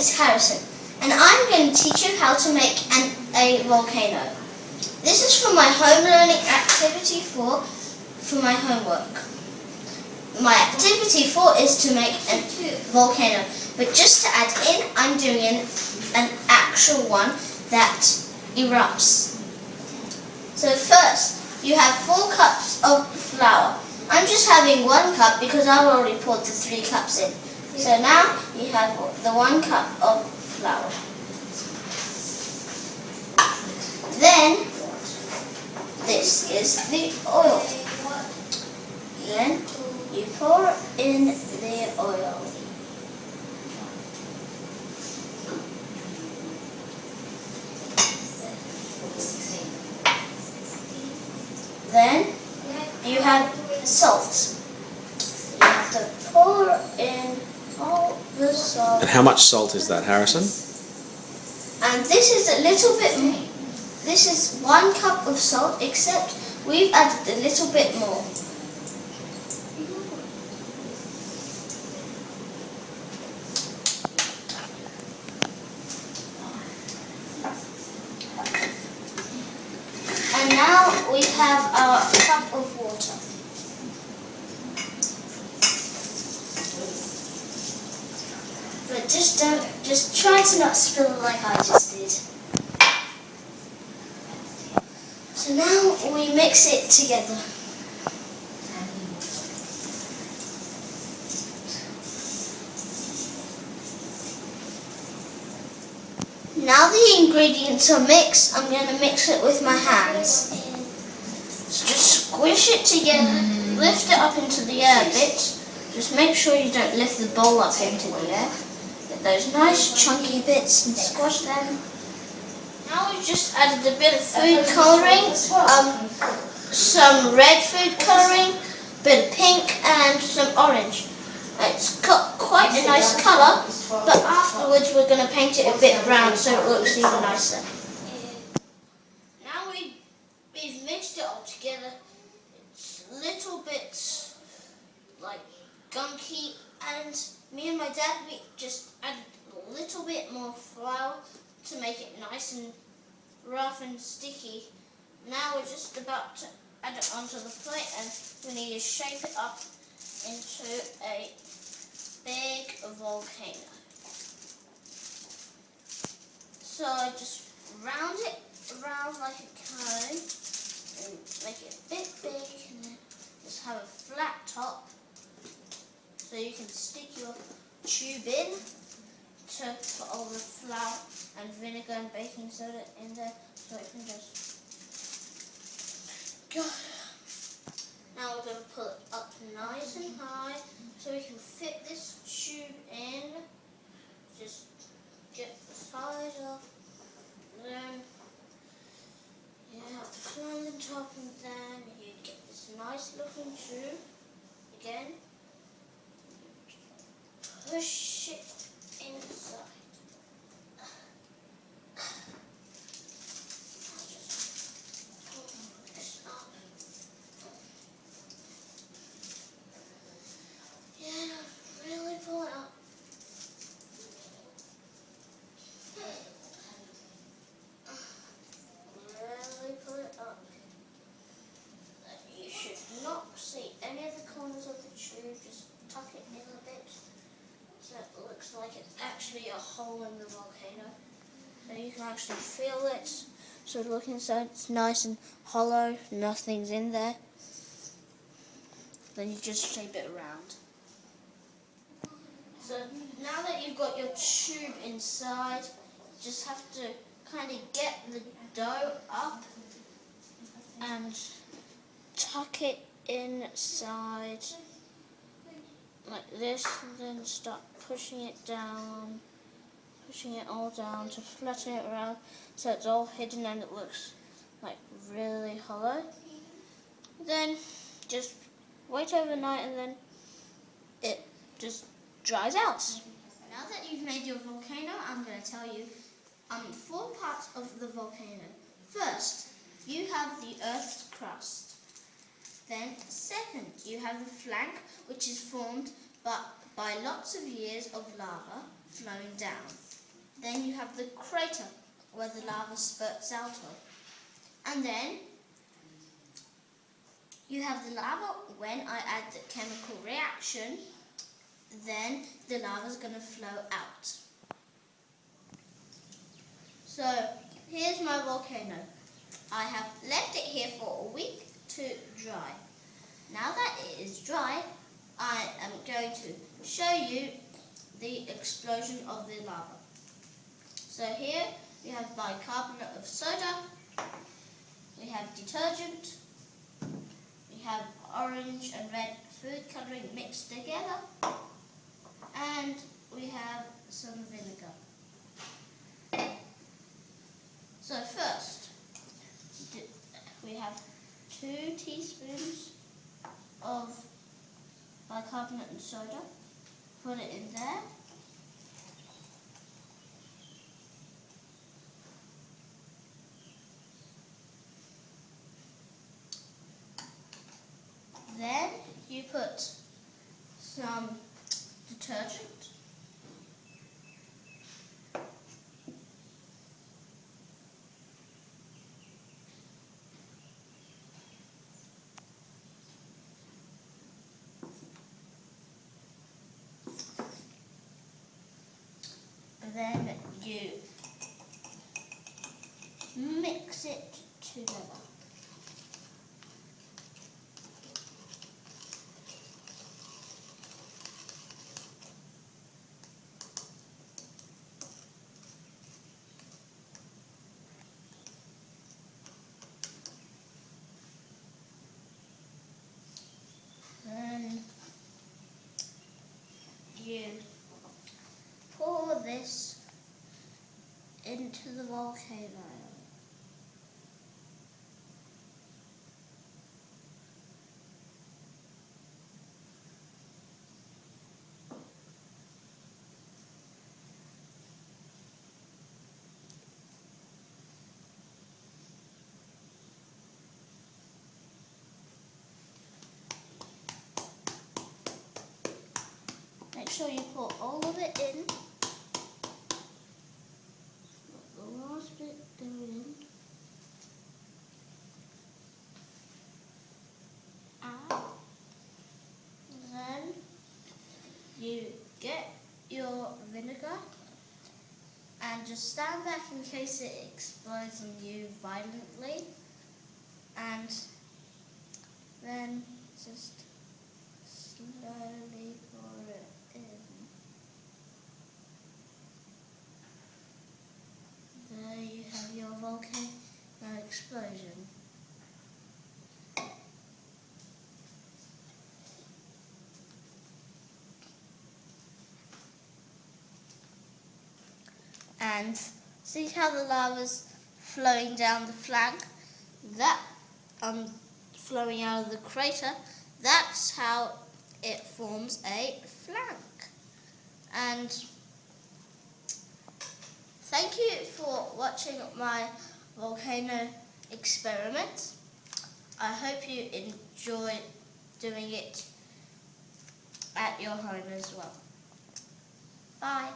is Harrison, and I'm going to teach you how to make a volcano. This is for my home learning activity 4 for my homework. My activity 4 is to make a volcano, but just to add in, I'm doing an actual one that erupts. So first, you have 4 cups of flour. I'm just having 1 cup because I've already poured the 3 cups in. So now you have the 1 cup of flour. Then this is the oil. Then you pour in the oil. Then you have salt. You have to pour in all the salt. And how much salt is that, Harrison? And this is a little bit more. This is 1 cup of salt, except we've added a little bit more. And now we have our cup of water. But just try to not spill it like I just did. So now we mix it together. Now the ingredients are mixed, I'm going to mix it with my hands. So just squish it together, lift it up into the air a bit. Just make sure you don't lift the bowl up into the air. Get those nice chunky bits and squash them. Now we've just added a bit of food colouring, some red food colouring, a bit of pink and some orange. It's got quite a nice colour, but afterwards we're going to paint it a bit brown so it looks even nicer. Now we've mixed it all together. It's little bits like gunky, and me and my dad, we just added a little bit more flour to make it nice and rough and sticky. Now we're just about to add it onto the plate, and we need to shape it up into a big volcano. So just round it around like a cone and make it a bit big, and then just have a flat top so you can stick your tube in to put all the flour and vinegar and baking soda in there so it can just go. Now we're going to pull it up nice and high so we can fit this tube in. Just get the side off, then you have to find the top, and then you get this nice looking tube again. Push it inside. See any of the corners of the tube, just tuck it in a bit so it looks like it's actually a hole in the volcano. So you can actually feel it. So look inside, it's nice and hollow, nothing's in there. Then you just shape it around. So now that you've got your tube inside, you just have to kind of get the dough up and tuck it inside like this, and then start pushing it all down to flatten it around so it's all hidden and it looks like really hollow. Then just wait overnight and then it just dries out. Now that you've made your volcano, I'm going to tell you 4 parts of the volcano. First, you have the Earth's crust. Then, second, you have the flank, which is formed by lots of years of lava flowing down. then you have the crater where the lava spurts out of. And then you have the lava. When I add the chemical reaction, then the lava is going to flow out. So here's my volcano. I have left it here for a week to dry. Now that it is dry, I am going to show you the explosion of the lava. So here we have bicarbonate of soda, we have detergent, we have orange and red food colouring mixed together, and we have some vinegar. So first, we have 2 teaspoons of bicarbonate and soda. Put it in there. Then you put some detergent. Then you mix it together. Then you pour this into the volcano. Make sure you pour all of it in. The last bit go in. And then you get your vinegar and just stand back in case it explodes on you violently, and then just slowly pour it in. There you have your volcano explosion. And see how the lava's flowing down the flank? That flowing out of the crater, that's how it forms a flank. And thank you for watching my volcano experiment. I hope you enjoy doing it at your home as well. Bye.